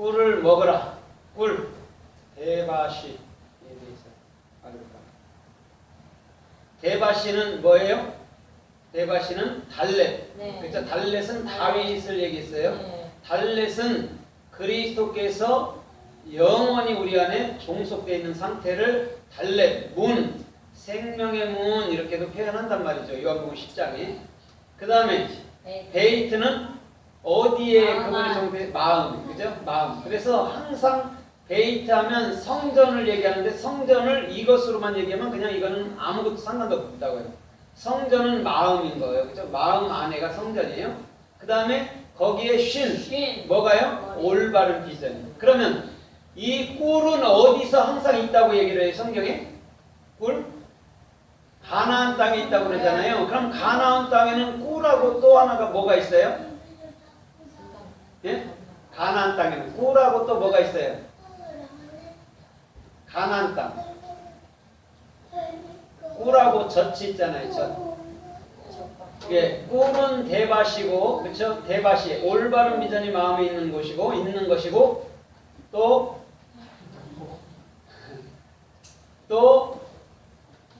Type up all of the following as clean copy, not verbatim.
꿀을 먹으라. 꿀. 대바시에 대해서 알을까? 대바시는 뭐예요? 대바시는 달렛. 네. 그렇죠? 달렛은 다윗을 얘기했어요. 네. 달렛은 그리스도께서 영원히 우리 안에 종속되어 있는 상태를 달렛, 문, 생명의 문 이렇게도 표현한단 말이죠. 요한복음 10장에. 그 다음에 베이트는 어디에 그분의 정태? 마음. 그죠? 마음. 그래서 항상 베이트하면 성전을 얘기하는데 성전을 이것으로만 얘기하면 그냥 이거는 아무것도 상관도 없다고 해요. 성전은 마음인 거예요. 그죠? 마음 안에가 성전이에요. 그 다음에 거기에 쉰. 뭐가요? 올바른 비전. 그러면 이 꿀은 어디서 항상 있다고 얘기를 해요? 성경에? 꿀? 가나안 땅에 있다고 그러잖아요. 그럼 가나안 땅에는 꿀하고 또 하나가 뭐가 있어요? 예? 가나안 땅에는 꿀하고 또 뭐가 있어요? 가나안 땅. 꿀하고 젖이 있잖아요. 젖. 예, 꿀은 대밭이고, 그렇죠? 대밭이 올바른 비전이 마음에 있는 것이고, 또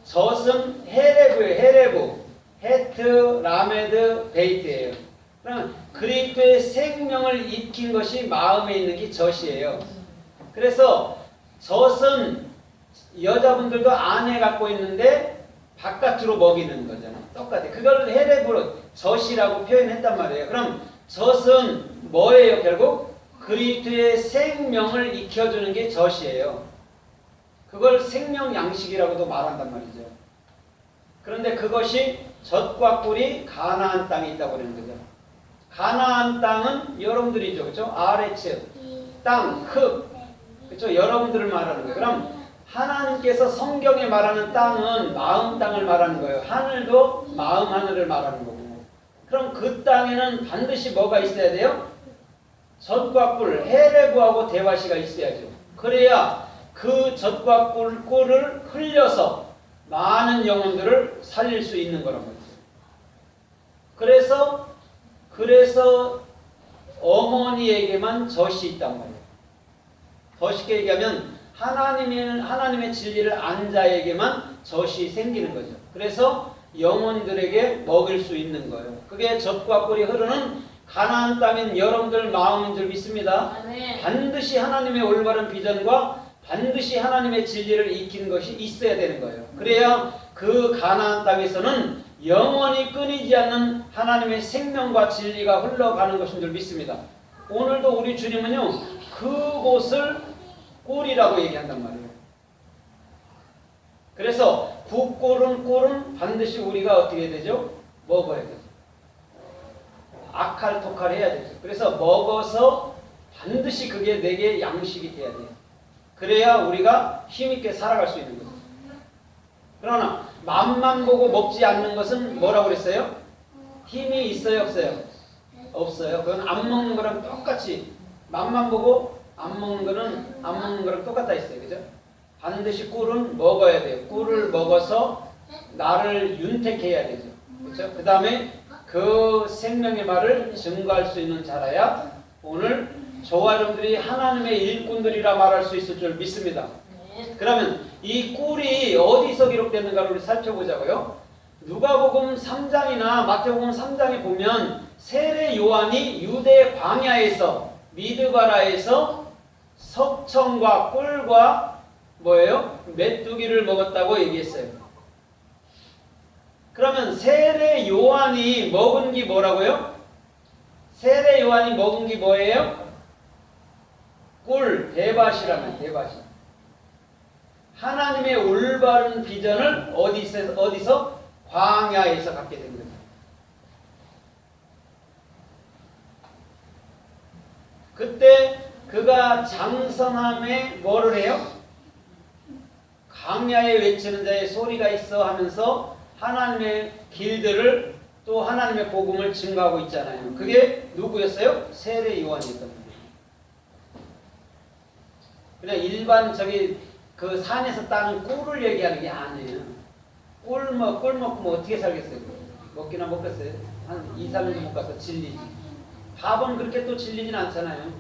젖은 헤레브예요. 헤레브. 헤트, 라메드, 베이트예요. 그러면 그리스도의 생명을 입힌 것이 마음에 있는 게 젖이에요. 그래서 젖은 여자분들도 안에 갖고 있는데 바깥으로 먹이는 거잖아요. 똑같아요. 그걸 헤레브로 젖이라고 표현했단 말이에요. 그럼 젖은 뭐예요? 결국 그리스도의 생명을 익혀주는 게 젖이에요. 그걸 생명 양식이라고도 말한단 말이죠. 그런데 그것이 젖과 꿀이 가나안 땅에 있다고 그러는 거죠. 가나안 땅은 여러분들이죠. 그렇죠? 아레츠, 땅, 흙. 그렇죠? 여러분들을 말하는 거예요. 그럼 하나님께서 성경에 말하는 땅은 마음 땅을 말하는 거예요. 하늘도 마음 하늘을 말하는 거고. 그럼 그 땅에는 반드시 뭐가 있어야 돼요? 젖과 꿀, 헤레브하고 대화시가 있어야죠. 그래야 그 젖과 꿀을 흘려서 많은 영혼들을 살릴 수 있는 거란 말이죠. 그래서 어머니에게만 젖이 있단 말이에요. 더 쉽게 얘기하면 하나님의 진리를 안 자에게만 젖이 생기는 거죠. 그래서 영혼들에게 먹일 수 있는 거예요. 그게 젖과 꿀이 흐르는 가나안 땅인 여러분들 마음인 줄 믿습니다. 반드시 하나님의 올바른 비전과 반드시 하나님의 진리를 익힌 것이 있어야 되는 거예요. 그래야 그 가나안 땅에서는 영원히 끊이지 않는 하나님의 생명과 진리가 흘러가는 것인 줄 믿습니다. 오늘도 우리 주님은요, 그곳을 꿀이라고 얘기한단 말이에요. 그래서 그 꿀은 반드시 우리가 어떻게 해야 되죠? 먹어야 되죠. 아칼토칼 해야 되죠. 그래서 먹어서 반드시 그게 내게 양식이 돼야 돼요. 그래야 우리가 힘있게 살아갈 수 있는 거죠. 그러나 맛만 보고 먹지 않는 것은 뭐라고 그랬어요? 힘이 있어요? 없어요? 없어요. 그건 안 먹는 거랑 똑같이 맛만 보고 안 먹는 거랑 똑같다 있어요. 그죠? 반드시 꿀은 먹어야 돼요. 꿀을 먹어서 나를 윤택해야 되죠. 그렇죠? 그 다음에 그 생명의 말을 증거할 수 있는 자라야 오늘 저와 여러분들이 하나님의 일꾼들이라 말할 수 있을 줄 믿습니다. 그러면 이 꿀이 어디서 기록됐는가를 우리 살펴보자고요. 누가복음 3장이나 마태복음 3장에 보면 세례 요한이 유대 광야에서 미드바라에서 석청과 꿀과 뭐예요? 메뚜기를 먹었다고 얘기했어요. 그러면 세례 요한이 먹은 게 뭐라고요? 세례 요한이 먹은 게 뭐예요? 꿀, 대밭이라면 대밭이. 하나님의 올바른 비전을 어디서? 광야에서 갖게 된 겁니다. 그때 그가 장성함에 뭐를 해요? 광야에 외치는 자의 소리가 있어 하면서 하나님의 길들을 또 하나님의 복음을 증거하고 있잖아요. 그게 누구였어요? 세례 요한이었던 거예요. 그냥 일반 그 산에서 따는 꿀을 얘기하는 게 아니에요. 꿀 먹고 뭐 어떻게 살겠어요? 먹기나 먹겠어요? 한 2, 3년도 못 가서 질리지. 밥은 그렇게 또 질리진 않잖아요.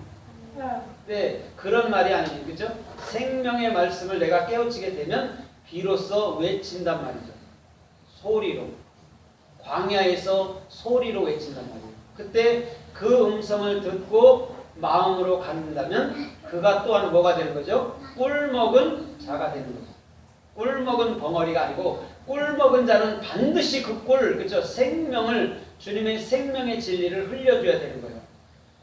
근데 그런 말이 아니에요. 그죠? 생명의 말씀을 내가 깨우치게 되면 비로소 외친단 말이죠. 소리로. 광야에서 소리로 외친단 말이에요. 그때 그 음성을 듣고 마음으로 갖는다면 그가 또한 뭐가 되는 거죠? 꿀 먹은 자가 되는 거죠. 꿀 먹은 벙어리가 아니고 꿀 먹은 자는 반드시 그 꿀, 그죠? 생명을, 주님의 생명의 진리를 흘려줘야 되는 거예요.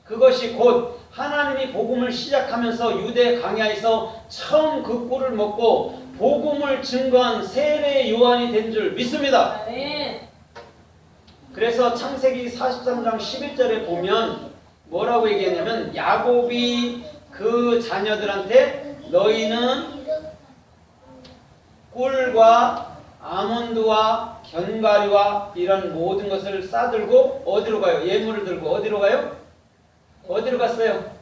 그것이 곧 하나님이 복음을 시작하면서 유대 광야에서 처음 그 꿀을 먹고 복음을 증거한 세례 요한이 된 줄 믿습니다. 그래서 창세기 43장 11절에 보면 뭐라고 얘기했냐면 야곱이 그 자녀들한테 너희는 꿀과 아몬드와 견과류와 이런 모든 것을 싸들고 어디로 가요? 예물을 들고 어디로 가요? 어디로 갔어요?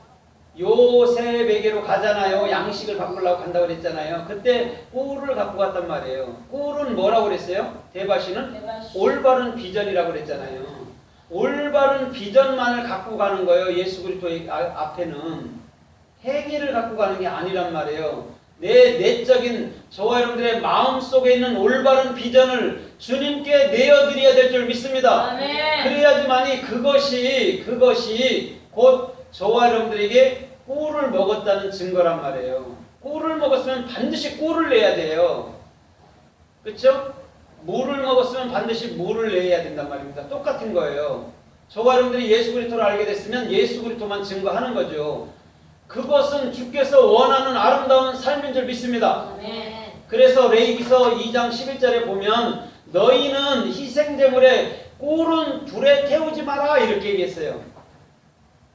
요셉에게로 가잖아요. 양식을 바꾸려고 간다고 그랬잖아요. 그때 꿀을 갖고 갔단 말이에요. 꿀은 뭐라고 그랬어요? 대바시는 올바른 비전이라고 그랬잖아요. 올바른 비전만을 갖고 가는 거예요. 예수 그리스도의 앞에는 행위를 갖고 가는 게 아니란 말이에요. 내 내적인 저와 여러분들의 마음 속에 있는 올바른 비전을 주님께 내어드려야 될 줄 믿습니다. 아멘. 그래야지만이 그것이 곧 저와 여러분들에게 꿀을 먹었다는 증거란 말이에요. 꿀을 먹었으면 반드시 꿀을 내야 돼요. 그렇죠? 물을 먹었으면 반드시 물을 내야 된단 말입니다. 똑같은 거예요. 저와 여러분들이 예수 그리스도를 알게 됐으면 예수 그리스도만 증거하는 거죠. 그것은 주께서 원하는 아름다운 삶인 줄 믿습니다. 아멘. 그래서 레위기서 2장 11절에 보면 너희는 희생제물에 꿀은 불에 태우지 마라 이렇게 얘기했어요.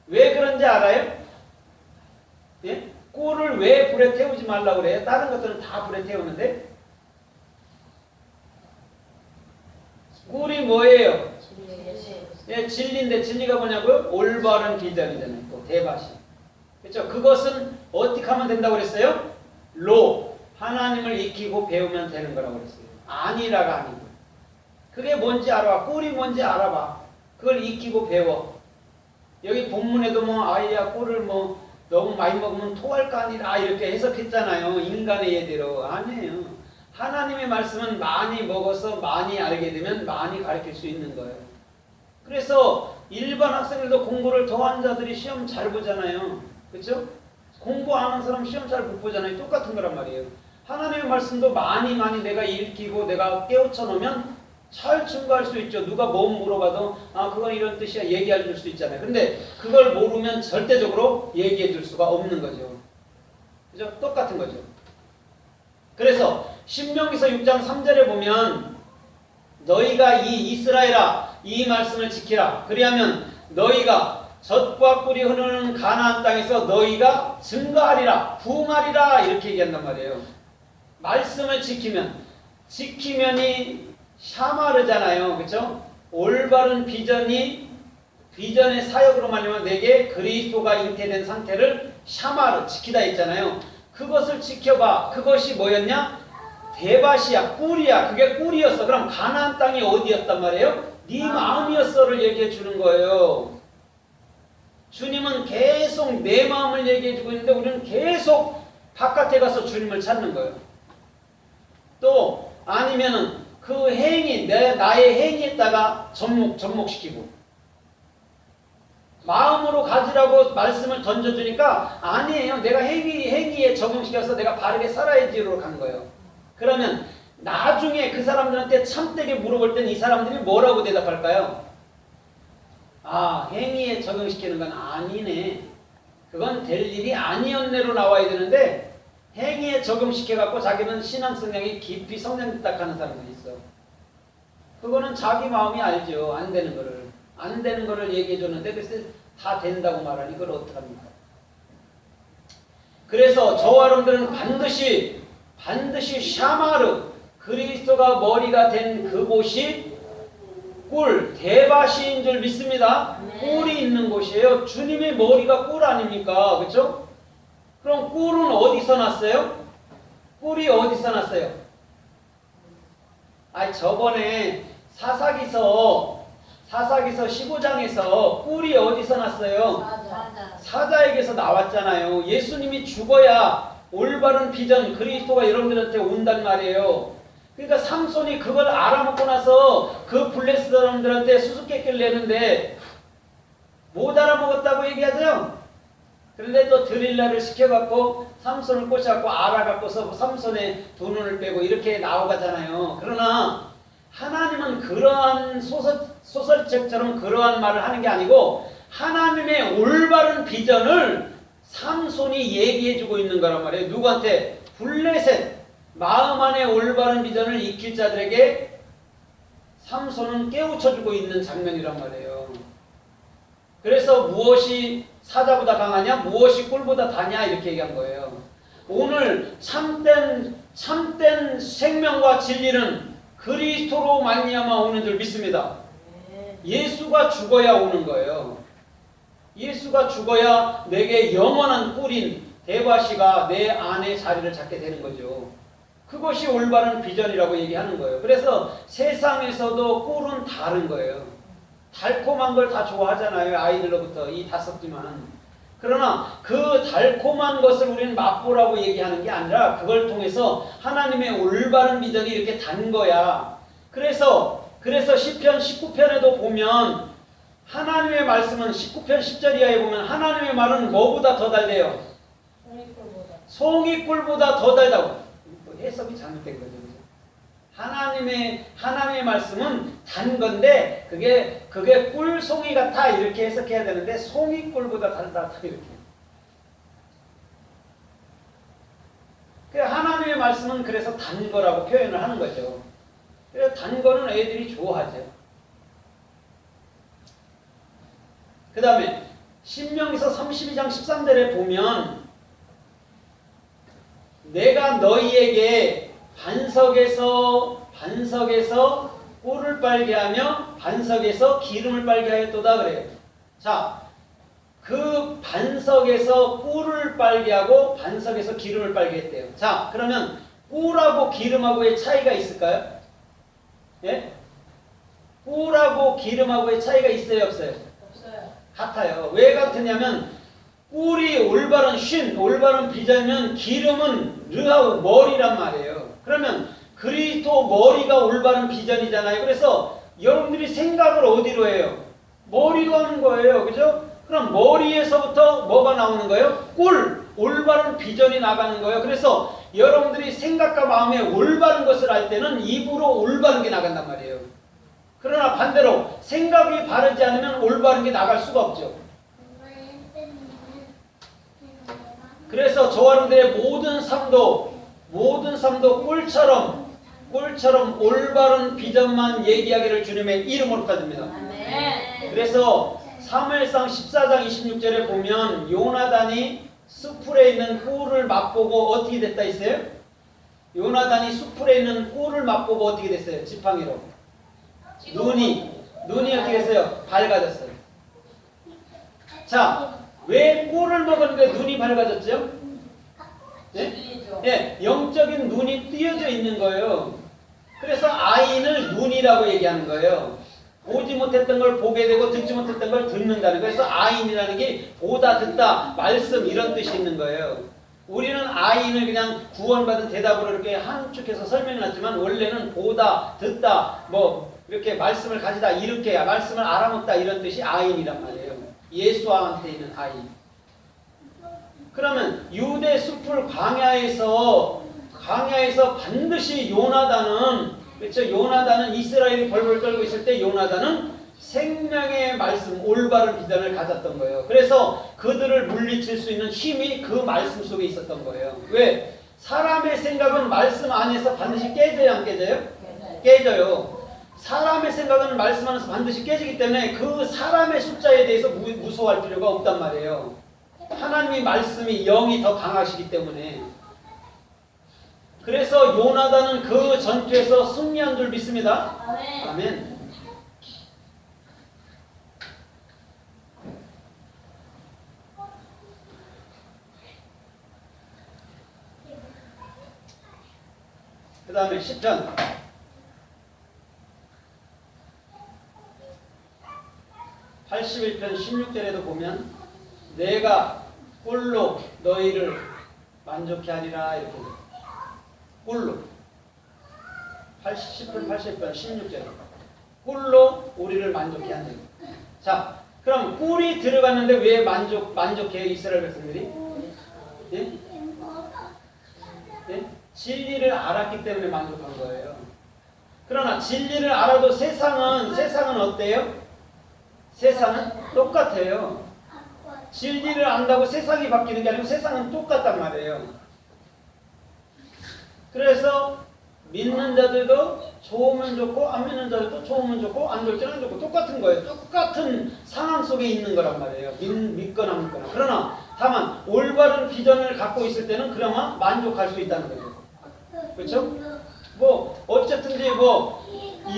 왜 그런지 알아요? 예? 꿀을 왜 불에 태우지 말라고 그래요? 다른 것들은 다 불에 태우는데 꿀이 뭐예요? 예, 진리인데 진리가 뭐냐고요? 올바른 비전이잖아요. 또 대바시. 그렇죠? 그것은 어떻게 하면 된다고 그랬어요? 하나님을 익히고 배우면 되는 거라고 그랬어요. 아니라가 아니고. 그게 뭔지 알아봐. 꿀이 뭔지 알아봐. 그걸 익히고 배워. 여기 본문에도 아이야 꿀을 너무 많이 먹으면 토할 거 아니라 이렇게 해석했잖아요. 인간의 예대로. 아니에요. 하나님의 말씀은 많이 먹어서 많이 알게 되면 많이 가르칠 수 있는 거예요. 그래서 일반 학생들도 공부를 더한 자들이 시험 잘 보잖아요. 그렇죠? 공부 안 하는 사람 시험 잘 못 보잖아요. 똑같은 거란 말이에요. 하나님의 말씀도 많이 내가 읽히고 내가 깨우쳐 놓으면 잘 증거할 수 있죠. 누가 뭐 물어봐도 그건 이런 뜻이야 얘기해 줄 수 있잖아요. 근데 그걸 모르면 절대적으로 얘기해 줄 수가 없는 거죠. 그죠? 똑같은 거죠. 그래서 신명기서 6장 3절에 보면 너희가 이 이스라엘아 이 말씀을 지키라. 그리하면 너희가 젖과 꿀이 흐르는 가나안 땅에서 너희가 증거하리라 부흥하리라 이렇게 얘기한단 말이에요. 말씀을 지키면이 샤마르잖아요. 그렇죠? 올바른 비전의 사역으로 말하면 내게 그리스도가 잉태된 상태를 샤마르 지키다 했잖아요. 그것을 지켜봐. 그것이 뭐였냐? 대바시야, 꿀이야. 그게 꿀이었어. 그럼 가나안 땅이 어디였단 말이에요? 네 마음이었어를 얘기해 주는 거예요. 주님은 계속 내 마음을 얘기해 주고 있는데 우리는 계속 바깥에 가서 주님을 찾는 거예요. 또 아니면은 그 행위, 나의 행위에다가 접목시키고 마음으로 가지라고 말씀을 던져주니까 아니에요. 내가 행위에 적용시켜서 내가 바르게 살아야지로 간 거예요. 그러면 나중에 그 사람들한테 참되게 물어볼 땐 이 사람들이 뭐라고 대답할까요? 행위에 적용시키는 건 아니네. 그건 될 일이 아니었네로 나와야 되는데 행위에 적용시켜갖고 자기는 신앙 성향이 깊이 성장했다 하는 사람들이 있어. 그거는 자기 마음이 알죠. 안 되는 거를 얘기해 줬는데 글쎄 다 된다고 말하니 그걸 어떡합니까? 그래서 저와 여러분들은 반드시 샤마르 그리스도가 머리가 된 그곳이 꿀, 대바시인 줄 믿습니다. 꿀이 있는 곳이에요. 주님의 머리가 꿀 아닙니까? 그렇죠? 그럼 꿀은 어디서 났어요? 꿀이 어디서 났어요? 저번에 사사기서 15장에서 꿀이 어디서 났어요? 사자에게서 나왔잖아요. 예수님이 죽어야 올바른 비전 그리스도가 여러분들한테 온단 말이에요. 그러니까 삼손이 그걸 알아먹고 나서 그 블레스 사람들한테 수수께끼를 내는데 못 알아먹었다고 얘기하죠. 그런데 또 드릴라를 시켜갖고 삼손을 꼬셔갖고 알아갖고서 삼손의 두 눈을 빼고 이렇게 나오가잖아요. 그러나 하나님은 그러한 소설책처럼 그러한 말을 하는 게 아니고 하나님의 올바른 비전을 삼손이 얘기해주고 있는 거란 말이에요. 누구한테? 블레셋, 마음 안에 올바른 비전을 익힐 자들에게 삼손은 깨우쳐주고 있는 장면이란 말이에요. 그래서 무엇이 사자보다 강하냐? 무엇이 꿀보다 다냐? 이렇게 얘기한 거예요. 오늘 참된 생명과 진리는 그리스도로 말미암아 오는 줄 믿습니다. 예수가 죽어야 오는 거예요. 예수가 죽어야 내게 영원한 꿀인 대바시가 내 안에 자리를 잡게 되는 거죠. 그것이 올바른 비전이라고 얘기하는 거예요. 그래서 세상에서도 꿀은 다른 거예요. 달콤한 걸 다 좋아하잖아요. 아이들로부터 이 다섯지만. 그러나 그 달콤한 것을 우리는 맛보라고 얘기하는 게 아니라 그걸 통해서 하나님의 올바른 비전이 이렇게 단 거야. 그래서 시편 19편에도 보면 하나님의 말씀은 19편 10절 이하에 보면 하나님의 말은 뭐보다 더 달대요? 송이꿀보다 더 달다고. 해석이 잘못된 거죠. 하나님의 말씀은 단 건데 그게 꿀송이 같아 이렇게 해석해야 되는데 송이꿀보다 달다 이렇게. 하나님의 말씀은 그래서 단 거라고 표현을 하는 거죠. 그래서 단 거는 애들이 좋아하죠. 그 다음에 신명기서 32장 13절에 보면 내가 너희에게 반석에서 꿀을 빨게 하며 반석에서 기름을 빨게 하였도다 그래요. 자, 그 반석에서 꿀을 빨게 하고 반석에서 기름을 빨게 했대요. 자, 그러면 꿀하고 기름하고의 차이가 있을까요? 예? 꿀하고 기름하고의 차이가 있어요, 없어요? 없어요. 같아요. 왜 같으냐면 꿀이 올바른 비전이면 기름은 르하우 머리란 말이에요. 그러면 그리스도 머리가 올바른 비전이잖아요. 그래서 여러분들이 생각을 어디로 해요? 머리로 하는 거예요. 그죠? 그럼 머리에서부터 뭐가 나오는 거예요? 올바른 비전이 나가는 거예요. 그래서 여러분들이 생각과 마음에 올바른 것을 할 때는 입으로 올바른 게 나간단 말이에요. 그러나 반대로 생각이 바르지 않으면 올바른 게 나갈 수가 없죠. 그래서 저와 여러분들의 모든 삶도 꿀처럼 올바른 비전만 얘기하기를 주님의 이름으로 축원드립니다. 그래서 사무엘상 14장 26절에 보면 요나단이 숯불에 있는 꿀을 맛보고 어떻게 됐다 했어요? 요나단이 숯불에 있는 꿀을 맛보고 어떻게 됐어요? 지팡이로 눈이 어떻게 됐어요? 밝아졌어요. 자, 왜 꿀을 먹었는데 눈이 밝아졌죠? 네? 네, 영적인 눈이 띄어져 있는 거예요. 그래서 아인을 눈이라고 얘기하는 거예요. 보지 못했던 걸 보게 되고 듣지 못했던 걸 듣는다는 거예요. 그래서 아인이라는 게 보다 듣다 말씀 이런 뜻이 있는 거예요. 우리는 아인을 그냥 구원받은 대답으로 이렇게 함축해서 설명해놨지만 원래는 보다 듣다 뭐 이렇게 말씀을 가지다 이렇게 말씀을 알아먹다 이런 뜻이 아인이란 말이에요. 예수한테 있는 아인. 그러면 유대 숲을 광야에서 반드시 요나단은 그렇죠. 요나단은 이스라엘이 벌벌 떨고 있을 때 요나단은 생명의 말씀, 올바른 비전을 가졌던 거예요. 그래서 그들을 물리칠 수 있는 힘이 그 말씀 속에 있었던 거예요. 왜? 사람의 생각은 말씀 안에서 반드시 깨져요, 안 깨져요? 깨져요. 사람의 생각은 말씀 안에서 반드시 깨지기 때문에 그 사람의 숫자에 대해서 무서워할 필요가 없단 말이에요. 하나님의 말씀이 영이 더 강하시기 때문에. 그래서 요나단은 그 전투에서 승리한 줄 믿습니다. 아멘. 아멘. 그 다음에 10편 81편 16절에도 보면 내가 꿀로 너희를 만족케 하리라 이렇게 꿀로 10편 80편 16절 꿀로 우리를 만족케 한다. 자, 그럼 꿀이 들어갔는데 왜 만족해요 이스라엘 백성들이? 예? 예? 진리를 알았기 때문에 만족한 거예요. 그러나 진리를 알아도 세상은 어때요? 세상은 똑같아요. 진리를 안다고 세상이 바뀌는 게 아니고 세상은 똑같단 말이에요. 그래서 믿는 자들도 좋으면 좋고 안 믿는 자들도 좋으면 좋고 안 좋지는 안 좋고 똑같은 거예요. 똑같은 상황 속에 있는 거란 말이에요. 믿거나 안 믿거나. 그러나 다만 올바른 비전을 갖고 있을 때는 그나마 만족할 수 있다는 거죠. 그렇죠? 뭐 어쨌든지 뭐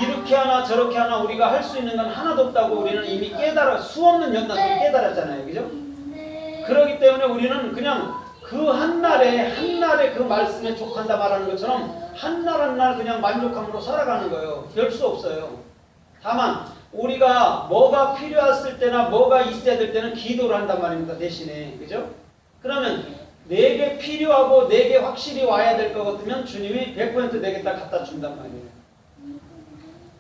이렇게 하나 저렇게 하나 우리가 할 수 있는 건 하나도 없다고 우리는 이미 수없는 연단을 깨달았잖아요. 그죠? 그렇기 때문에 우리는 그냥 그 한날에 그 말씀에 족한다 말하는 것처럼 한날 한날 그냥 만족함으로 살아가는 거예요. 별 수 없어요. 다만 우리가 뭐가 필요했을 때나 뭐가 있어야 될 때는 기도를 한단 말입니다. 대신에. 그죠? 그러면 내게 필요하고 내게 확실히 와야 될 것 같으면 주님이 100% 내게다 갖다 준단 말이에요.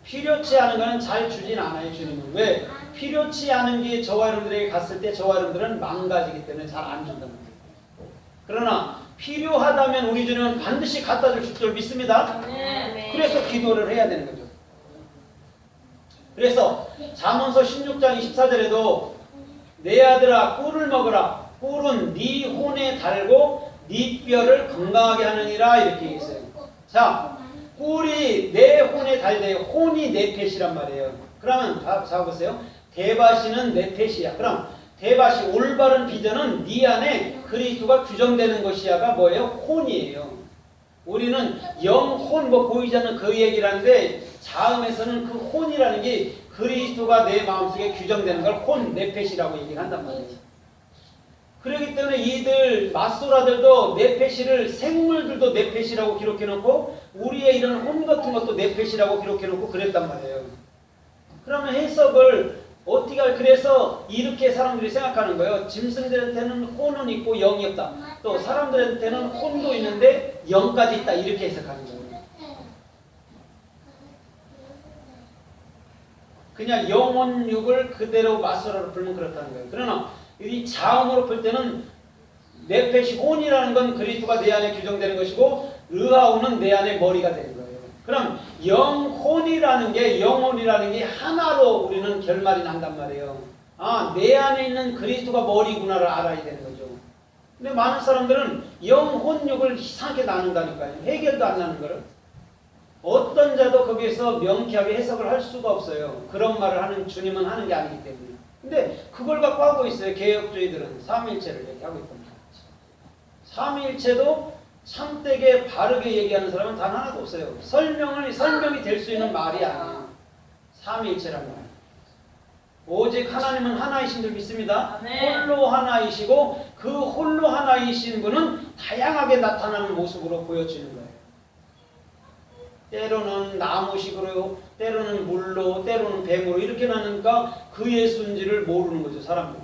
필요치 않은 거는 잘 주진 않아요. 주님은. 왜? 필요치 않은 게 저와 여러분들에게 갔을 때 저와 여러분들은 망가지기 때문에 잘 안 준단 말이에요. 그러나 필요하다면 우리 주님은 반드시 갖다 줄 줄 믿습니다. 그래서 기도를 해야 되는 거죠. 그래서 잠언서 16장 24절에도 내 아들아 꿀을 먹으라. 꿀은 네 혼에 달고 네 뼈를 건강하게 하느니라 이렇게 얘기했어요. 자, 꿀이 내 혼에 달대요. 혼이 네펫이란 말이에요. 그러면 자 보세요. 대바시는 네펫이야. 그럼 대바시 올바른 비전은 네 안에 그리스도가 규정되는 것이야가 뭐예요? 혼이에요. 우리는 영혼 뭐 보이지 않는 그 얘기를 하는데 자음에서는 그 혼이라는 게 그리스도가 내 마음속에 규정되는 걸 혼 네펫이라고 얘기를 한단 말이에요. 그렇기 때문에 이들 맞소라들도 네펫이를 생물들도 네펫이라고 기록해놓고 우리의 이런 혼 같은 것도 네펫이라고 기록해놓고 그랬단 말이에요. 그러면 해석을 어떻게 그래서 이렇게 사람들이 생각하는 거예요. 짐승들한테는 혼은 있고 영이 없다. 또 사람들한테는 혼도 있는데 영까지 있다. 이렇게 해석하는 거예요. 그냥 영혼육을 그대로 맞소라로 풀면 그렇다는 거예요. 그러나 이 자음으로 풀 때는 네펫이 혼이라는 건 그리스도가 내 안에 규정되는 것이고 르하우는 내 안에 머리가 되는 거예요. 그럼 영혼이라는 게 하나로 우리는 결말이 난단 말이에요. 아, 내 안에 있는 그리스도가 머리구나를 알아야 되는 거죠. 근데 많은 사람들은 영혼육을 이상하게 나눈다니까요. 해결도 안 나는 거를. 어떤 자도 거기에서 명쾌하게 해석을 할 수가 없어요. 그런 말을 하는 주님은 하는 게 아니기 때문에. 근데 그걸 갖고 하고 있어요. 개혁주의들은 삼위일체를 얘기하고 있답니다. 삼위일체도 참되게 바르게 얘기하는 사람은 단 하나도 없어요. 설명이 될 수 있는 말이 아니에요. 삼위일체란 말. 오직 하나님은 하나이신 줄 믿습니다. 홀로 하나이시고 그 홀로 하나이신 분은 다양하게 나타나는 모습으로 보여지는 거예요. 때로는 나무식으로, 때로는 물로, 때로는 뱀으로 이렇게 나누니까 그 예수인지를 모르는 거죠. 사람들은.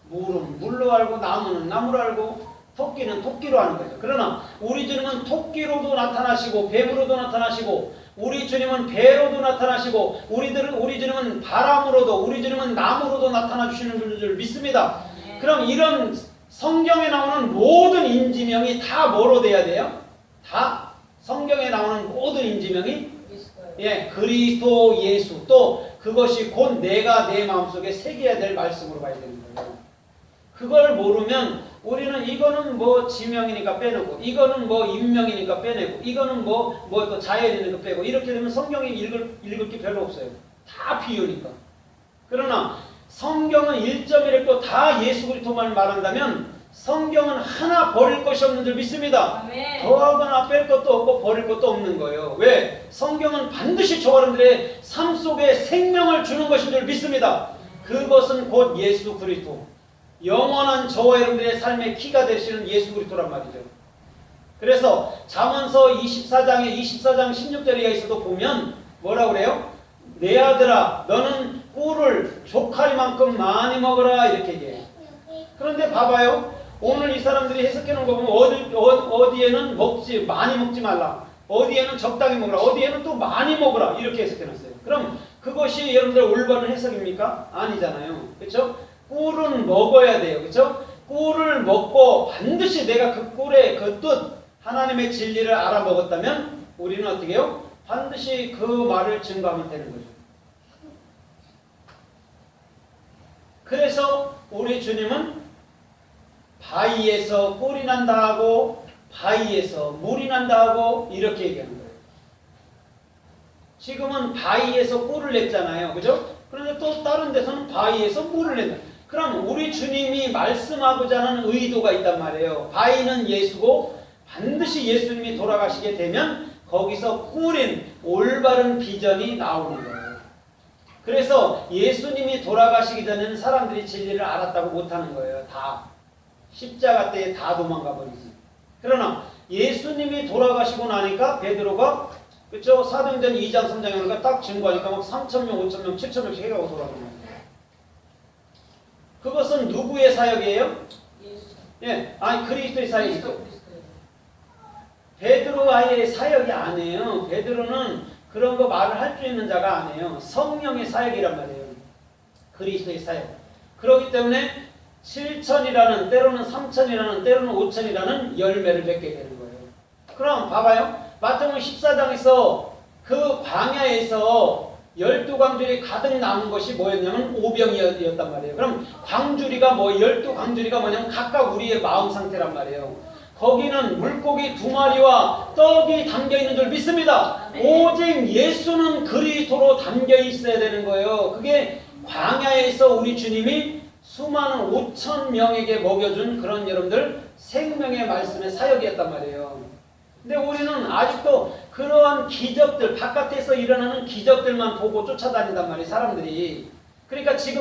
물은 물로 알고 나무는 나무로 알고 토끼는 토끼로 하는 거죠. 그러나 우리 주님은 토끼로도 나타나시고 뱀으로도 나타나시고 우리 주님은 배로도 나타나시고 우리 주님은 바람으로도 우리 주님은 나무로도 나타나 주시는 줄 믿습니다. 그럼 이런 성경에 나오는 모든 인지명이 다 뭐로 돼야 돼요? 다 성경에 나오는 모든 인지명이 그리스도 예수 또 그것이 곧 내가 내 마음속에 새겨야 될 말씀으로 봐야 되는 거예요. 그걸 모르면 우리는 이거는 뭐 지명이니까 빼내고 이거는 뭐 인명이니까 빼내고 이거는 뭐 또 자연이니까 빼고 이렇게 되면 성경이 읽을 게 별로 없어요. 다 비유니까. 그러나 성경은 1.1획도 다 예수 그리스도만 말한다면 성경은 하나 버릴 것이 없는 줄 믿습니다. 더하거나 뺄 것도 없고 버릴 것도 없는 거예요. 왜? 성경은 반드시 저와 여러분들의 삶 속에 생명을 주는 것인 줄 믿습니다. 그것은 곧 예수 그리스도. 영원한 저와 여러분들의 삶의 키가 되시는 예수 그리스도란 말이죠. 그래서 잠언서 24장 16절에 있어도 보면 뭐라고 그래요? 내 아들아 너는 꿀을 조카리만큼 많이 먹어라 이렇게 얘기해요. 그런데 봐봐요. 오늘 이 사람들이 해석해 놓은 거 보면 어디에는 많이 먹지 말라. 어디에는 적당히 먹으라. 어디에는 또 많이 먹으라. 이렇게 해석해 놨어요. 그럼 그것이 여러분들 올바른 해석입니까? 아니잖아요. 그렇죠? 꿀은 먹어야 돼요. 그렇죠? 꿀을 먹고 반드시 내가 그 꿀의 그 뜻, 하나님의 진리를 알아먹었다면 우리는 어떻게 해요? 반드시 그 말을 증거하면 되는 거죠. 그래서 우리 주님은 바위에서 꿀이 난다 하고 바위에서 물이 난다 하고 이렇게 얘기하는 거예요. 지금은 바위에서 꿀을 냈잖아요. 그죠? 그런데 또 다른 데서는 바위에서 물을 낸다. 그럼 우리 주님이 말씀하고자 하는 의도가 있단 말이에요. 바위는 예수고 반드시 예수님이 돌아가시게 되면 거기서 꿀인 올바른 비전이 나오는 거예요. 그래서 예수님이 돌아가시기 전에는 사람들이 진리를 알았다고 못하는 거예요. 다. 십자가 때에 다 도망가 버리지. 그러나 예수님이 돌아가시고 나니까 베드로가 그렇죠? 사도행전 2장 3장에 보니까 딱 증거하니까 막 3,000명, 5,000명, 7,000명씩 해가고 돌아가는 거예요. 그것은 누구의 사역이에요? 예, 아니 그리스도의 사역이죠. 베드로와의 사역이 아니에요. 베드로는 그런 거 말을 할 수 있는 자가 아니에요. 성령의 사역이란 말이에요. 그리스도의 사역. 그렇기 때문에 7,000이라는 때로는 3,000이라는 때로는 5,000이라는 열매를 맺게 되는 거예요. 그럼 봐봐요. 마태복음 14장에서 그 광야에서 12광주리 가득 남은 것이 뭐였냐면 오병이었단 말이에요. 그럼 광주리가 12광주리가 뭐냐면 각각 우리의 마음 상태란 말이에요. 거기는 물고기 2마리와 떡이 담겨있는 줄 믿습니다. 오직 예수는 그리스도로 담겨 있어야 되는 거예요. 그게 광야에서 우리 주님이 수많은 5,000명에게 먹여준 그런 여러분들 생명의 말씀의 사역이었단 말이에요. 근데 우리는 아직도 그러한 기적들, 바깥에서 일어나는 기적들만 보고 쫓아다닌단 말이에요, 사람들이. 그러니까 지금